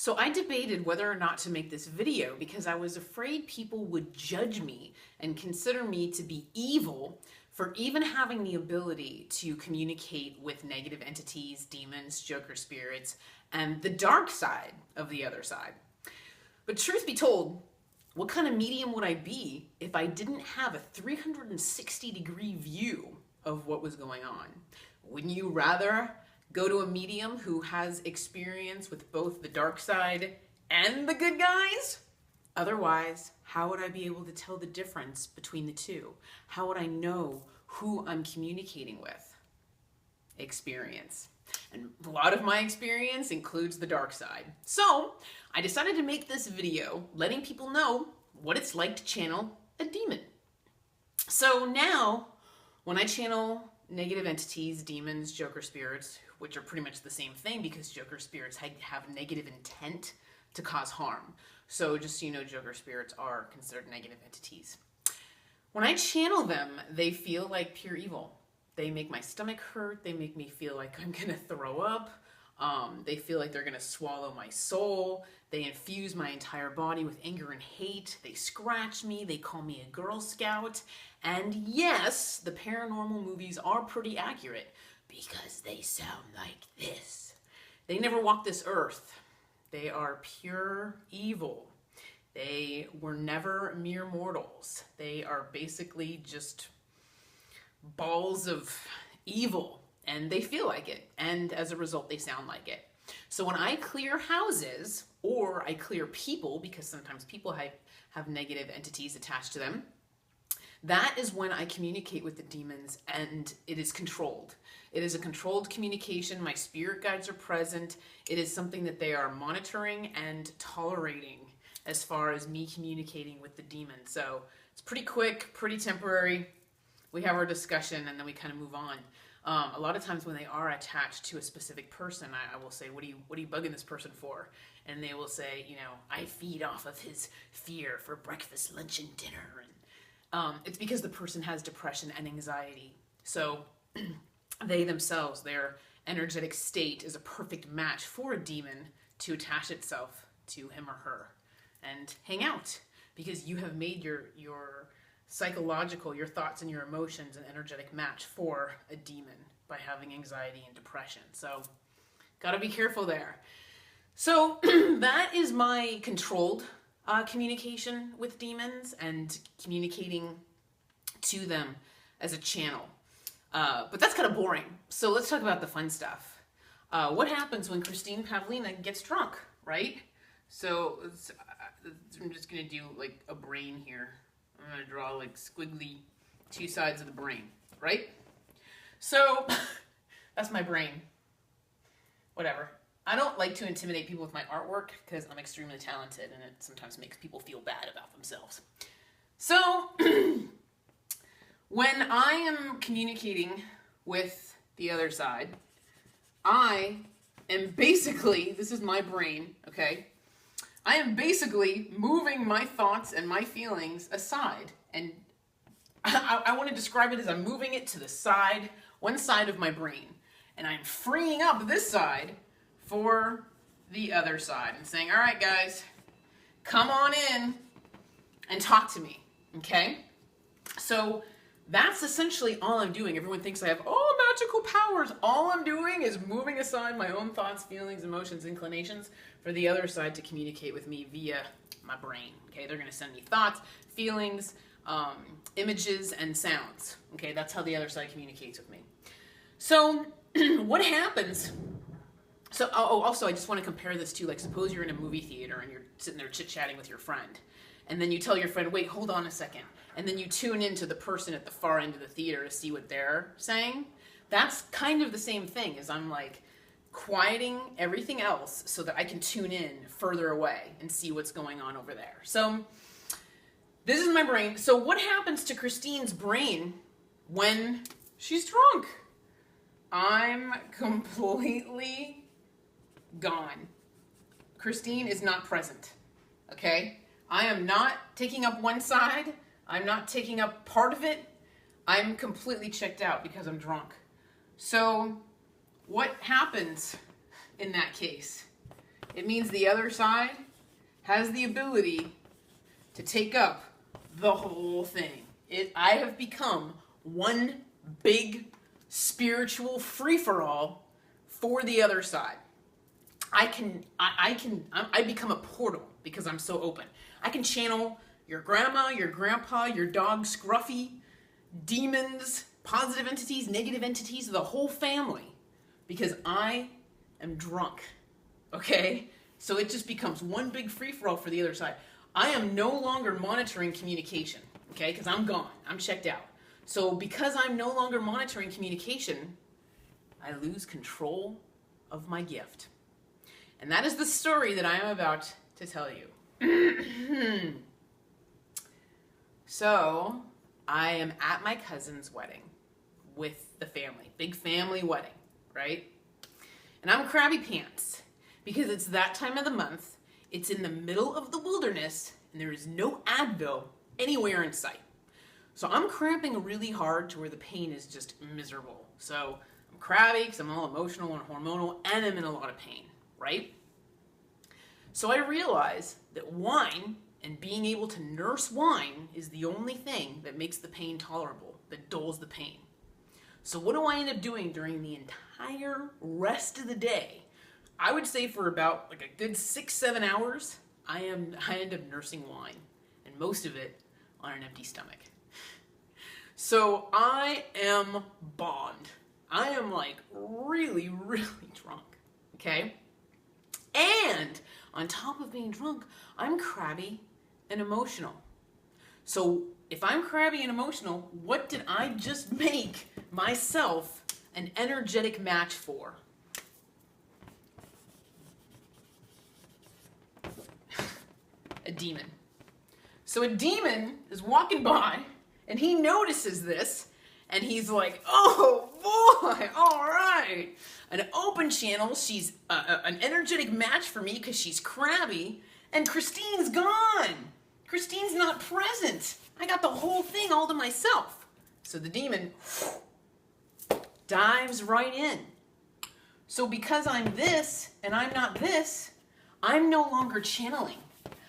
So I debated whether or not to make this video because I was afraid people would judge me and consider me to be evil for even having the ability to communicate with negative entities, demons, joker spirits, and the dark side of the other side. But truth be told, what kind of medium would I be if I didn't have a 360-degree view of what was going on? Wouldn't you rather go to a medium who has experience with both the dark side and the good guys? Otherwise, how would I be able to tell the difference between the two? How would I know who I'm communicating with? Experience. And a lot of my experience includes the dark side. So I decided to make this video letting people know what it's like to channel a demon. So now, when I channel negative entities, demons, joker spirits, which are pretty much the same thing because joker spirits have negative intent to cause harm. So just so you know, joker spirits are considered negative entities. When I channel them, they feel like pure evil. They make my stomach hurt. They make me feel like I'm gonna throw up. They feel like they're gonna swallow my soul. They infuse my entire body with anger and hate. They scratch me. They call me a Girl Scout. And yes, the paranormal movies are pretty accurate because they sound like this. They never walk this earth. They are pure evil. They were never mere mortals. They are basically just balls of evil, and they feel like it, and as a result they sound like it. So when I clear houses, or I clear people, because sometimes people have negative entities attached to them, that is when I communicate with the demons, and it is controlled. It is a controlled communication. My spirit guides are present. It is something that they are monitoring and tolerating as far as me communicating with the demon. So it's pretty quick, pretty temporary. We have our discussion and then we kind of move on. A lot of times when they are attached to a specific person, I will say, what are you bugging this person for? And they will say, you know, I feed off of his fear for breakfast, lunch, and dinner. And it's because the person has depression and anxiety. So they themselves, their energetic state is a perfect match for a demon to attach itself to him or her and hang out, because you have made your psychological, your thoughts and your emotions an energetic match for a demon by having anxiety and depression. So gotta be careful there. So that is my controlled communication with demons and communicating to them as a channel. But that's kind of boring. So let's talk about the fun stuff. What happens when Christine Pavlina gets drunk, right? So I'm just gonna do like a brain here. I'm gonna draw like squiggly two sides of the brain, right? So that's my brain. Whatever. I don't like to intimidate people with my artwork because I'm extremely talented and it sometimes makes people feel bad about themselves. So when I am communicating with the other side, I am basically, this is my brain, okay? I am basically moving my thoughts and my feelings aside. And I want to describe it as I'm moving it to the side, one side of my brain. And I'm freeing up this side for the other side and saying, all right, guys, come on in and talk to me, okay? So that's essentially all I'm doing. Everyone thinks I have all magical powers. All I'm doing is moving aside my own thoughts, feelings, emotions, inclinations for the other side to communicate with me via my brain. Okay, they're going to send me thoughts, feelings, images, and sounds. Okay, that's how the other side communicates with me. So what happens? So also, I just want to compare this to, like, suppose you're in a movie theater and you're sitting there chit-chatting with your friend. And then you tell your friend, wait, hold on a second. And then you tune into the person at the far end of the theater to see what they're saying. That's kind of the same thing, as I'm like quieting everything else so that I can tune in further away and see what's going on over there. So this is my brain. So what happens to Christine's brain when she's drunk? I'm completely gone. Christine is not present, okay? I am not taking up one side. I'm not taking up part of it. I'm completely checked out because I'm drunk. So what happens in that case It means the other side has the ability to take up the whole thing. I have become one big spiritual free-for-all for the other side. I become a portal because I'm so open. I can channel your grandma, your grandpa, your dog Scruffy, demons, positive entities, negative entities, the whole family, because I am drunk, okay? So it just becomes one big free-for-all for the other side. I am no longer monitoring communication, okay? Because I'm gone. I'm checked out. So because I'm no longer monitoring communication, I lose control of my gift. And that is the story that I am about to tell you. So I am at my cousin's wedding with the family. Big family wedding, right? And I'm crabby pants because it's that time of the month. It's in the middle of the wilderness and there is no Advil anywhere in sight. So I'm cramping really hard to where the pain is just miserable. So I'm crabby because I'm all emotional and hormonal and I'm in a lot of pain, right? So I realize that wine and being able to nurse wine is the only thing that makes the pain tolerable, that dulls the pain. So what do I end up doing during the entire rest of the day? I would say for about like a good 6-7 hours, I end up nursing wine, and most of it on an empty stomach. So I am bombed. I am like really, really drunk, okay? And on top of being drunk, I'm crabby and emotional. So if I'm crabby and emotional, what did I just make myself an energetic match for? A demon. So a demon is walking by and he notices this and he's like, oh boy, all right. An open channel, she's an energetic match for me because she's crabby, and Christine's gone. Christine's not present. I got the whole thing all to myself. So the demon dives right in. So because I'm this and I'm not this, I'm no longer channeling.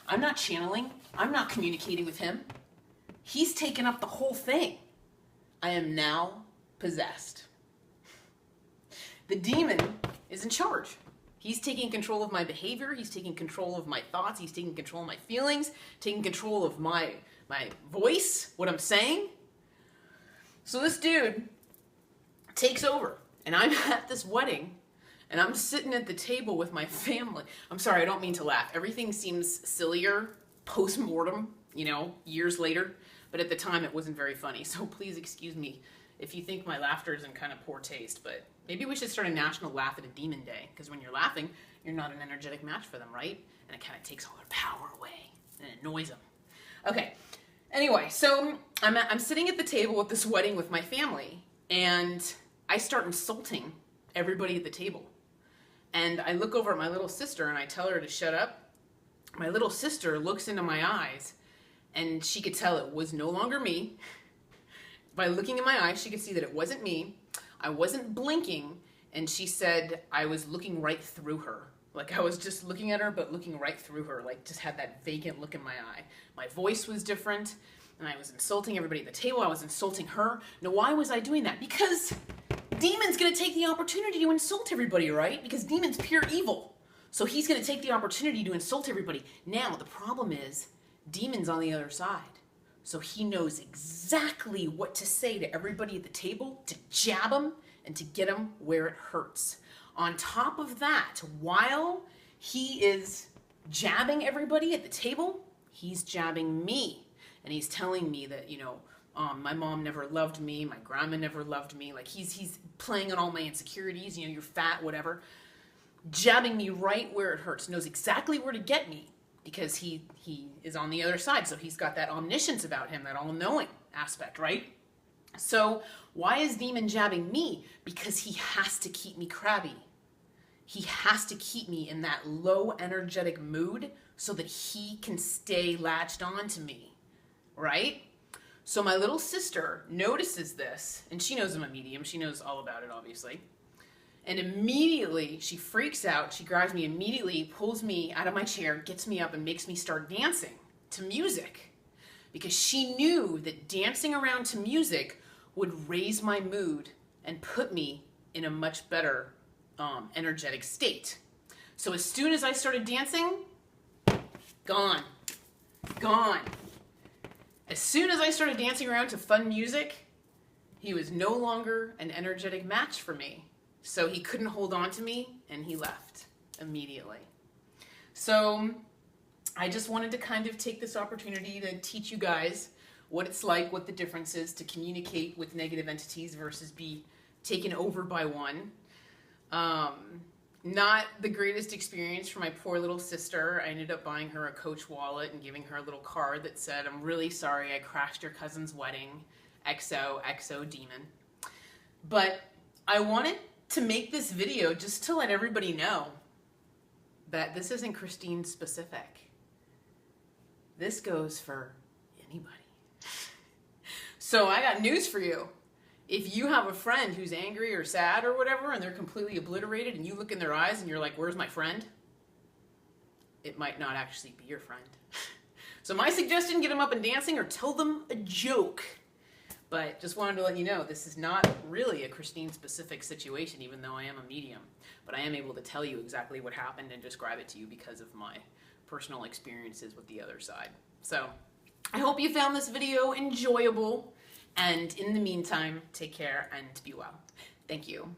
I'm not channeling. I'm not communicating with him. He's taken up the whole thing. I am now possessed. The demon is in charge. He's taking control of my behavior. He's taking control of my thoughts. He's taking control of my feelings, taking control of my voice, what I'm saying. So this dude takes over, and I'm at this wedding, and I'm sitting at the table with my family. I'm sorry, I don't mean to laugh. Everything seems sillier post-mortem, years later. But at the time, it wasn't very funny. So please excuse me if you think my laughter is in kind of poor taste. But maybe we should start a national laugh at a demon day. Because when you're laughing, you're not an energetic match for them, right? And it kind of takes all their power away. And it annoys them. Okay. Anyway, so I'm sitting at the table at this wedding with my family. And I start insulting everybody at the table. And I look over at my little sister and I tell her to shut up. My little sister looks into my eyes. And she could tell it was no longer me. By looking in my eyes, she could see that it wasn't me. I wasn't blinking. And she said I was looking right through her. Like I was just looking at her, but looking right through her. Like just had that vacant look in my eye. My voice was different. And I was insulting everybody at the table. I was insulting her. Now, why was I doing that? Because Demon's going to take the opportunity to insult everybody, right? Because Demon's pure evil. So he's going to take the opportunity to insult everybody. Now, the problem is, Demon's on the other side. So he knows exactly what to say to everybody at the table to jab them and to get them where it hurts. On top of that, while he is jabbing everybody at the table, he's jabbing me. And he's telling me that, my mom never loved me, my grandma never loved me. Like he's playing on all my insecurities, you're fat, whatever. Jabbing me right where it hurts, knows exactly where to get me. Because he is on the other side, so he's got that omniscience about him, that all-knowing aspect, right? So why is Demon jabbing me? Because he has to keep me crabby. He has to keep me in that low energetic mood so that he can stay latched on to me, right? So my little sister notices this, and she knows I'm a medium. She knows all about it, obviously. And immediately she freaks out. She grabs me immediately, pulls me out of my chair, gets me up, and makes me start dancing to music. Because she knew that dancing around to music would raise my mood and put me in a much better energetic state. So as soon as I started dancing, gone. As soon as I started dancing around to fun music, he was no longer an energetic match for me. So he couldn't hold on to me, and he left immediately. So I just wanted to kind of take this opportunity to teach you guys what it's like, what the difference is to communicate with negative entities versus be taken over by one. Not the greatest experience for my poor little sister. I ended up buying her a Coach wallet and giving her a little card that said, "I'm really sorry I crashed your cousin's wedding. XO demon." But I wanted to make this video just to let everybody know that this isn't Christine specific. This goes for anybody. So I got news for you. If you have a friend who's angry or sad or whatever, and they're completely obliterated, and you look in their eyes and you're like, "Where's my friend?" It might not actually be your friend. So my suggestion, get them up and dancing or tell them a joke. But just wanted to let you know, this is not really a Christine-specific situation, even though I am a medium. But I am able to tell you exactly what happened and describe it to you because of my personal experiences with the other side. So I hope you found this video enjoyable. And in the meantime, take care and be well. Thank you.